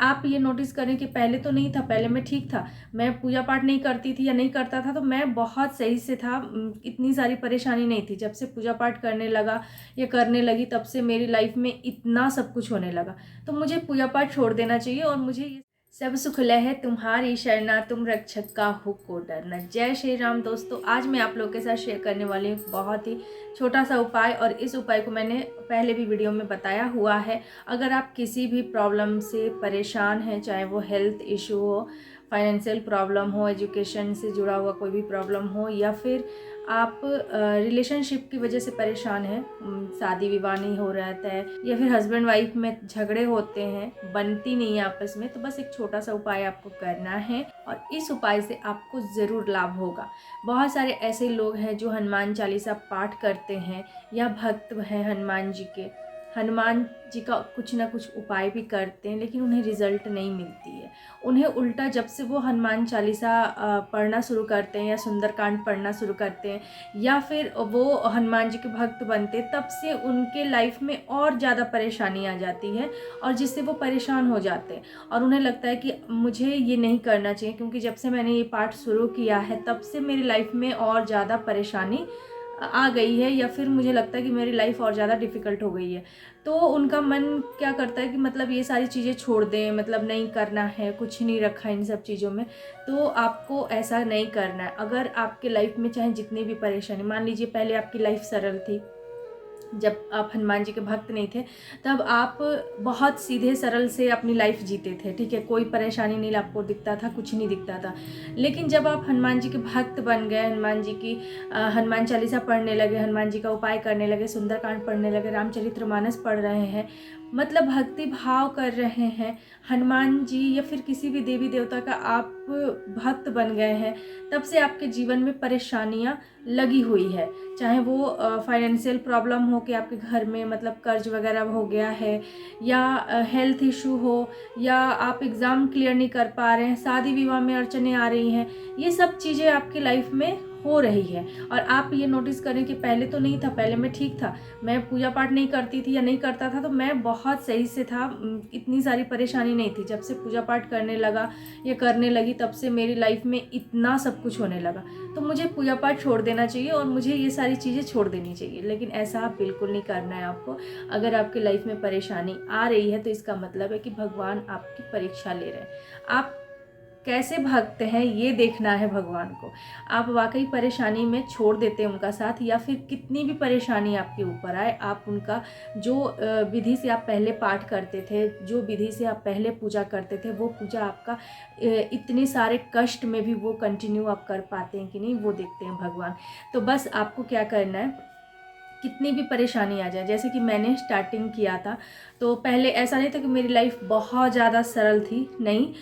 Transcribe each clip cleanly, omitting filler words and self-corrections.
आप ये नोटिस करें कि पहले तो नहीं था, पहले मैं ठीक था, मैं पूजा पाठ नहीं करती थी या नहीं करता था तो मैं बहुत सही से था, इतनी सारी परेशानी नहीं थी। जब से पूजा पाठ करने लगा या करने लगी तब से मेरी लाइफ में इतना सब कुछ होने लगा। तो मुझे पूजा पाठ छोड़ देना चाहिए और मुझे ये सब सुख लय है तुम्हारी शरणा, तुम रक्षक का हो को डरना। जय श्री राम दोस्तों, आज मैं आप लोगों के साथ शेयर करने वाली हूँ बहुत ही छोटा सा उपाय, और इस उपाय को मैंने पहले भी वीडियो में बताया हुआ है। अगर आप किसी भी प्रॉब्लम से परेशान हैं, चाहे वो हेल्थ इशू हो, फाइनेंशियल प्रॉब्लम हो, एजुकेशन से जुड़ा हुआ कोई भी प्रॉब्लम हो, या फिर आप रिलेशनशिप की वजह से परेशान हैं, शादी विवाह नहीं हो रहता है, या फिर हस्बैंड वाइफ में झगड़े होते हैं, बनती नहीं है आपस में, तो बस एक छोटा सा उपाय आपको करना है और इस उपाय से आपको ज़रूर लाभ होगा। बहुत सारे ऐसे लोग हैं जो हनुमान चालीसा पाठ करते हैं या भक्त हैं हनुमान जी के, हनुमान जी का कुछ ना कुछ उपाय भी करते हैं, लेकिन उन्हें रिजल्ट नहीं मिलती है। उन्हें उल्टा जब से वो हनुमान चालीसा पढ़ना शुरू करते हैं या सुंदरकांड पढ़ना शुरू करते हैं या फिर वो हनुमान जी के भक्त बनते हैं, तब से उनके लाइफ में और ज़्यादा परेशानी आ जाती है और जिससे वो परेशान हो जाते हैं और उन्हें लगता है कि मुझे ये नहीं करना चाहिए, क्योंकि जब से मैंने ये पाठ शुरू किया है तब से मेरी लाइफ में और ज़्यादा परेशानी आ गई है, या फिर मुझे लगता है कि मेरी लाइफ और ज़्यादा डिफ़िकल्ट हो गई है। तो उनका मन क्या करता है कि मतलब ये सारी चीज़ें छोड़ दें, मतलब नहीं करना है, कुछ नहीं रखा इन सब चीज़ों में। तो आपको ऐसा नहीं करना है। अगर आपके लाइफ में चाहे जितनी भी परेशानी, मान लीजिए पहले आपकी लाइफ सरल थी, जब आप हनुमान जी के भक्त नहीं थे तब आप बहुत सीधे सरल से अपनी लाइफ जीते थे, ठीक है, कोई परेशानी नहीं आपको दिखता था, कुछ नहीं दिखता था। लेकिन जब आप हनुमान जी के भक्त बन गए, हनुमान जी की हनुमान चालीसा पढ़ने लगे, हनुमान जी का उपाय करने लगे, सुंदरकांड पढ़ने लगे, रामचरितमानस पढ़ रहे हैं, मतलब भक्ति भाव कर रहे हैं, हनुमान जी या फिर किसी भी देवी देवता का आप भक्त बन गए हैं, तब से आपके जीवन में परेशानियां लगी हुई है। चाहे वो फाइनेंशियल प्रॉब्लम हो कि आपके घर में मतलब कर्ज वगैरह हो गया है, या हेल्थ इशू हो, या आप एग्ज़ाम क्लियर नहीं कर पा रहे हैं, शादी विवाह में अड़चने आ रही हैं, ये सब चीज़ें आपकी लाइफ में हो रही है। और आप ये नोटिस करें कि पहले तो नहीं था, पहले मैं ठीक था, मैं पूजा पाठ नहीं करती थी या नहीं करता था तो मैं बहुत सही से था, इतनी सारी परेशानी नहीं थी। जब से पूजा पाठ करने लगा या करने लगी तब से मेरी लाइफ में इतना सब कुछ होने लगा। तो मुझे पूजा पाठ छोड़ देना चाहिए और मुझे ये सारी चीज़ें छोड़ देनी चाहिए, लेकिन ऐसा बिल्कुल नहीं करना है आपको। अगर आपकी लाइफ में परेशानी आ रही है तो इसका मतलब है कि भगवान आपकी परीक्षा ले रहे हैं। आप कैसे भक्त हैं ये देखना है भगवान को। आप वाकई परेशानी में छोड़ देते हैं उनका साथ, या फिर कितनी भी परेशानी आपके ऊपर आए, आप उनका जो विधि से आप पहले पाठ करते थे, जो विधि से आप पहले पूजा करते थे, वो पूजा आपका इतने सारे कष्ट में भी वो कंटिन्यू आप कर पाते हैं कि नहीं, वो देखते हैं भगवान। तो बस आपको क्या करना है, कितनी भी परेशानी आ जाए, जैसे कि मैंने स्टार्टिंग किया था तो पहले ऐसा नहीं था कि मेरी लाइफ बहुत ज़्यादा सरल थी, नहीं,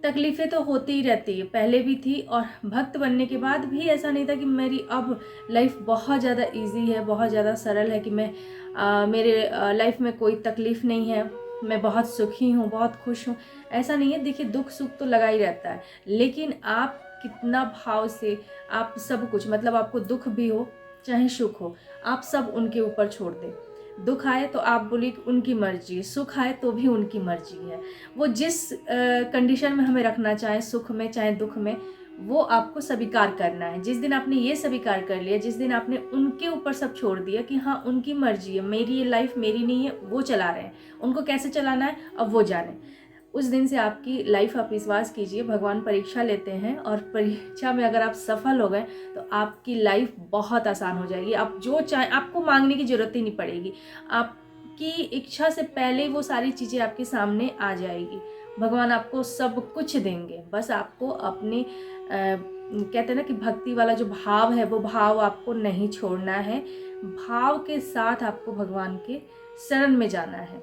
तकलीफ़ें तो होती ही रहती है, पहले भी थी और भक्त बनने के बाद भी ऐसा नहीं था कि मेरी अब लाइफ बहुत ज़्यादा इजी है, बहुत ज़्यादा सरल है कि मैं मेरे लाइफ में कोई तकलीफ़ नहीं है, मैं बहुत सुखी हूँ, बहुत खुश हूँ, ऐसा नहीं है। देखिए, दुख सुख तो लगा ही रहता है, लेकिन आप कितना भाव से आप सब कुछ, मतलब आपको दुख भी हो चाहे सुख हो, आप सब उनके ऊपर छोड़ दें। दुख आए तो आप बोलिए कि उनकी मर्जी है, सुख आए तो भी उनकी मर्जी है। वो जिस कंडीशन में हमें रखना चाहे, सुख में चाहे दुख में, वो आपको स्वीकार करना है। जिस दिन आपने ये स्वीकार कर लिया, जिस दिन आपने उनके ऊपर सब छोड़ दिया कि हाँ उनकी मर्जी है, मेरी ये लाइफ मेरी नहीं है, वो चला रहे हैं, उनको कैसे चलाना है अब वो जाने, उस दिन से आपकी लाइफ, आप विश्वास कीजिए, भगवान परीक्षा लेते हैं और परीक्षा में अगर आप सफल हो गए तो आपकी लाइफ बहुत आसान हो जाएगी। आप जो चाहे, आपको मांगने की ज़रूरत ही नहीं पड़ेगी, आपकी इच्छा से पहले वो सारी चीज़ें आपके सामने आ जाएगी। भगवान आपको सब कुछ देंगे, बस आपको अपने कहते हैं ना कि भक्ति वाला जो भाव है वो भाव आपको नहीं छोड़ना है। भाव के साथ आपको भगवान के शरण में जाना है,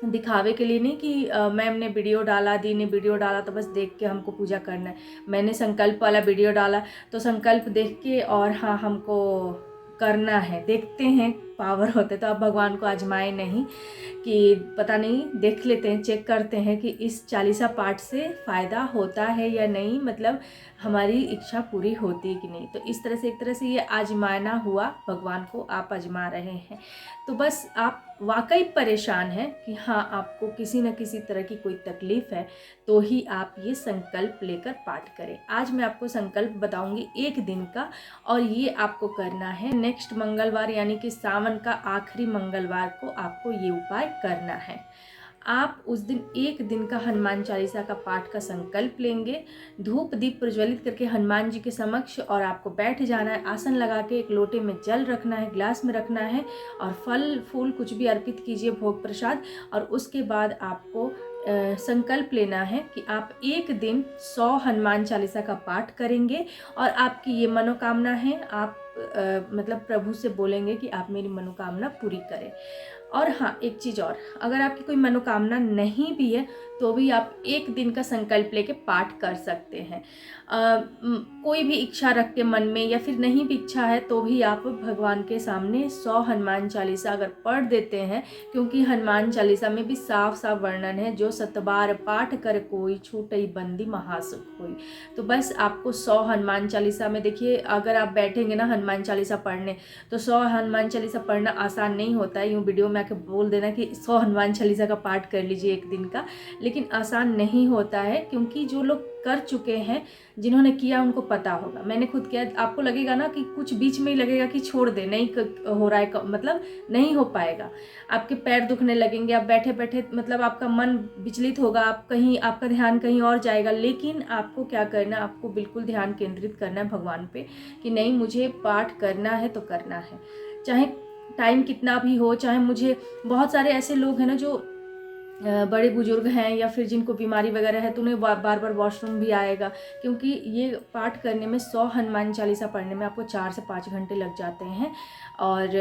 दिखावे के लिए नहीं कि मैम ने वीडियो डाला, दी ने वीडियो डाला तो बस देख के हमको पूजा करना है। मैंने संकल्प वाला वीडियो डाला तो संकल्प देख के और हाँ हमको करना है, देखते हैं पावर होते, तो आप भगवान को आजमाएं नहीं कि पता नहीं, देख लेते हैं, चेक करते हैं कि इस चालीसा पाठ से फ़ायदा होता है या नहीं, मतलब हमारी इच्छा पूरी होती है कि नहीं। तो इस तरह से एक तरह से ये आजमाना हुआ, भगवान को आप आजमा रहे हैं। तो बस आप वाकई परेशान हैं कि हाँ, आपको किसी न किसी तरह की कोई तकलीफ़ है, तो ही आप ये संकल्प लेकर पाठ करें। आज मैं आपको संकल्प बताऊंगी 1 दिन का, और ये आपको करना है नेक्स्ट मंगलवार, यानी कि सावन का आखिरी मंगलवार को आपको ये उपाय करना है। आप उस दिन 1 दिन का हनुमान चालीसा का पाठ का संकल्प लेंगे, धूप दीप प्रज्वलित करके हनुमान जी के समक्ष, और आपको बैठ जाना है, आसन लगा के, एक लोटे में जल रखना है, ग्लास में रखना है, और फल फूल कुछ भी अर्पित कीजिए, भोग प्रसाद। और उसके बाद आपको संकल्प लेना है कि आप 1 दिन 100 हनुमान चालीसा का पाठ करेंगे, और आपकी ये मनोकामना है, आप मतलब प्रभु से बोलेंगे कि आप मेरी मनोकामना पूरी करें। और हाँ, एक चीज़ और, अगर आपकी कोई मनोकामना नहीं भी है तो भी आप 1 दिन का संकल्प लेके पाठ कर सकते हैं। कोई भी इच्छा रख के मन में, या फिर नहीं भी इच्छा है तो भी आप भगवान के सामने 100 हनुमान चालीसा अगर पढ़ देते हैं, क्योंकि हनुमान चालीसा में भी साफ साफ वर्णन है, जो 7 बार पाठ कर कोई, छूटई बंदी महासुख होई। तो बस आपको 100 हनुमान चालीसा में, देखिए अगर आप बैठेंगे ना हनुमान चालीसा पढ़ने, तो 100 हनुमान चालीसा पढ़ना आसान नहीं होता है। यूँ वीडियो में आके बोल देना कि 100 हनुमान चालीसा का पाठ कर लीजिए 1 दिन का, लेकिन आसान नहीं होता है, क्योंकि जो लोग कर चुके हैं, जिन्होंने किया, उनको पता होगा। मैंने खुद किया। आपको लगेगा ना कि कुछ बीच में ही लगेगा कि छोड़ दे, नहीं हो रहा है, मतलब नहीं हो पाएगा, आपके पैर दुखने लगेंगे, आप बैठे बैठे मतलब आपका मन विचलित होगा, आप कहीं, आपका ध्यान कहीं और जाएगा। लेकिन आपको क्या करना, आपको बिल्कुल ध्यान केंद्रित करना है भगवान पे कि नहीं, मुझे पाठ करना है तो करना है, चाहे टाइम कितना भी हो। चाहे मुझे, बहुत सारे ऐसे लोग हैं ना जो बड़े बुजुर्ग हैं, या फिर जिनको बीमारी वगैरह है, तो उन्हें बार बार वॉशरूम भी आएगा, क्योंकि ये पाठ करने में, 100 हनुमान चालीसा पढ़ने में आपको 4 से 5 घंटे लग जाते हैं। और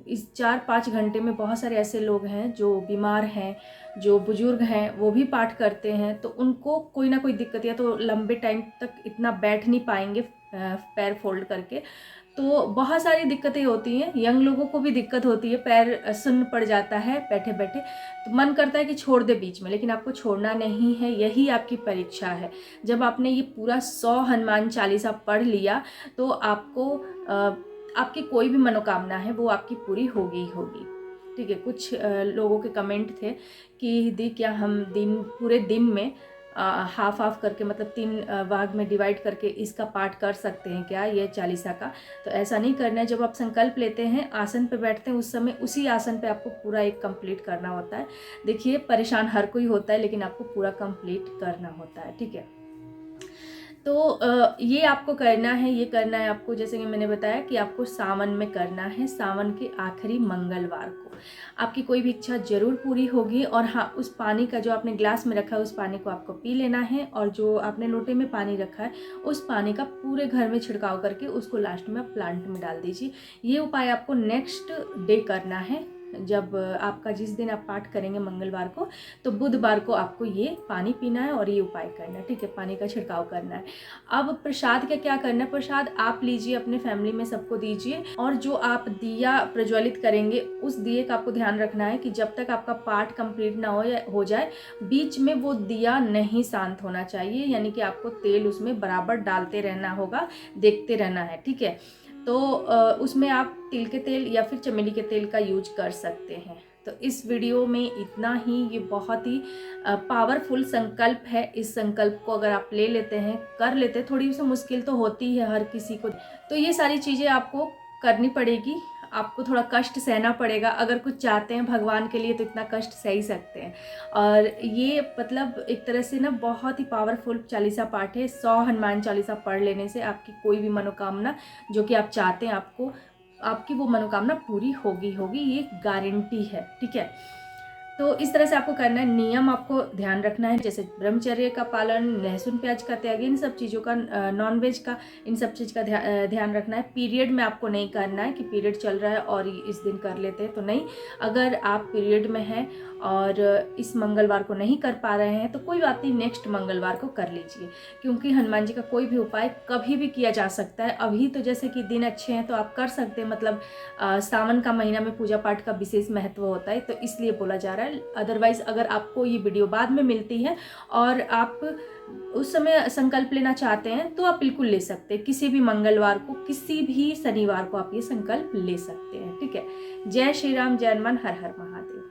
इस 4-5 घंटे में बहुत सारे ऐसे लोग हैं जो बीमार हैं, जो बुजुर्ग हैं, वो भी पाठ करते हैं, तो उनको कोई ना कोई दिक्कत, या तो लंबे टाइम तक इतना बैठ नहीं पाएंगे पैर फोल्ड करके, तो बहुत सारी दिक्कतें होती हैं। यंग लोगों को भी दिक्कत होती है, पैर सुन्न पड़ जाता है बैठे बैठे, तो मन करता है कि छोड़ दे बीच में, लेकिन आपको छोड़ना नहीं है। यही आपकी परीक्षा है। जब आपने ये पूरा 100 हनुमान चालीसा पढ़ लिया, तो आपको आपकी कोई भी मनोकामना है वो आपकी पूरी होगी होगी। ठीक है। कुछ लोगों के कमेंट थे कि दी, क्या हम पूरे दिन में हाफ हाफ करके, मतलब 3 भाग में डिवाइड करके इसका पाठ कर सकते हैं क्या, ये चालीसा का? तो ऐसा नहीं करना है। जब आप संकल्प लेते हैं, आसन पे बैठते हैं, उस समय उसी आसन पे आपको पूरा एक कंप्लीट करना होता है। देखिए, परेशान हर कोई होता है, लेकिन आपको पूरा कंप्लीट करना होता है। ठीक है। तो ये आपको करना है, ये करना है आपको, जैसे कि मैंने बताया कि आपको सावन में करना है, सावन के आखिरी मंगलवार को। आपकी कोई भी इच्छा जरूर पूरी होगी। और हाँ, उस पानी का जो आपने ग्लास में रखा है, उस पानी को आपको पी लेना है, और जो आपने लोटे में पानी रखा है, उस पानी का पूरे घर में छिड़काव करके उसको लास्ट में आप प्लांट में डाल दीजिए। ये उपाय आपको नेक्स्ट डे करना है। जब आपका, जिस दिन आप पाठ करेंगे मंगलवार को, तो बुधवार को आपको ये पानी पीना है और ये उपाय करना है। ठीक है। पानी का छिड़काव करना है। अब प्रसाद का क्या करना है? प्रसाद आप लीजिए, अपने फैमिली में सबको दीजिए, और जो आप दिया प्रज्वलित करेंगे, उस दिए का आपको ध्यान रखना है कि जब तक आपका पाठ कंप्लीट ना हो जाए, बीच में वो दिया नहीं शांत होना चाहिए, यानी कि आपको तेल उसमें बराबर डालते रहना होगा, देखते रहना है। ठीक है। तो उसमें आप तिल के तेल या फिर चमेली के तेल का यूज कर सकते हैं। तो इस वीडियो में इतना ही। ये बहुत ही पावरफुल संकल्प है। इस संकल्प को अगर आप ले लेते हैं, कर लेते हैं, थोड़ी सी मुश्किल तो होती है हर किसी को, तो ये सारी चीज़ें आपको करनी पड़ेगी, आपको थोड़ा कष्ट सहना पड़ेगा। अगर कुछ चाहते हैं भगवान के लिए तो इतना कष्ट सह ही सकते हैं। और ये मतलब एक तरह से ना बहुत ही पावरफुल चालीसा पाठ है। 100 हनुमान चालीसा पढ़ लेने से आपकी कोई भी मनोकामना जो कि आप चाहते हैं, आपकी वो मनोकामना पूरी होगी, ये गारंटी है। ठीक है। तो इस तरह से आपको करना है। नियम आपको ध्यान रखना है, जैसे ब्रह्मचर्य का पालन, लहसुन प्याज का त्याग, इन सब चीज़ों का, नॉनवेज का, इन सब चीज़ का ध्यान रखना है। पीरियड में आपको नहीं करना है कि पीरियड चल रहा है और इस दिन कर लेते हैं, तो नहीं। अगर आप पीरियड में हैं और इस मंगलवार को नहीं कर पा रहे हैं तो कोई बात नहीं, नेक्स्ट मंगलवार को कर लीजिए, क्योंकि हनुमान जी का कोई भी उपाय कभी भी किया जा सकता है। अभी तो जैसे कि दिन अच्छे हैं तो आप कर सकते हैं, मतलब सावन का महीना में पूजा पाठ का विशेष महत्व होता है, तो इसलिए बोला जा रहा है। अदरवाइज अगर आपको ये वीडियो बाद में मिलती है और आप उस समय संकल्प लेना चाहते हैं तो आप बिल्कुल ले सकते हैं। किसी भी मंगलवार को, किसी भी शनिवार को आप ये संकल्प ले सकते हैं। ठीक है। जय श्री राम, जय हनुमान, हर हर महादेव।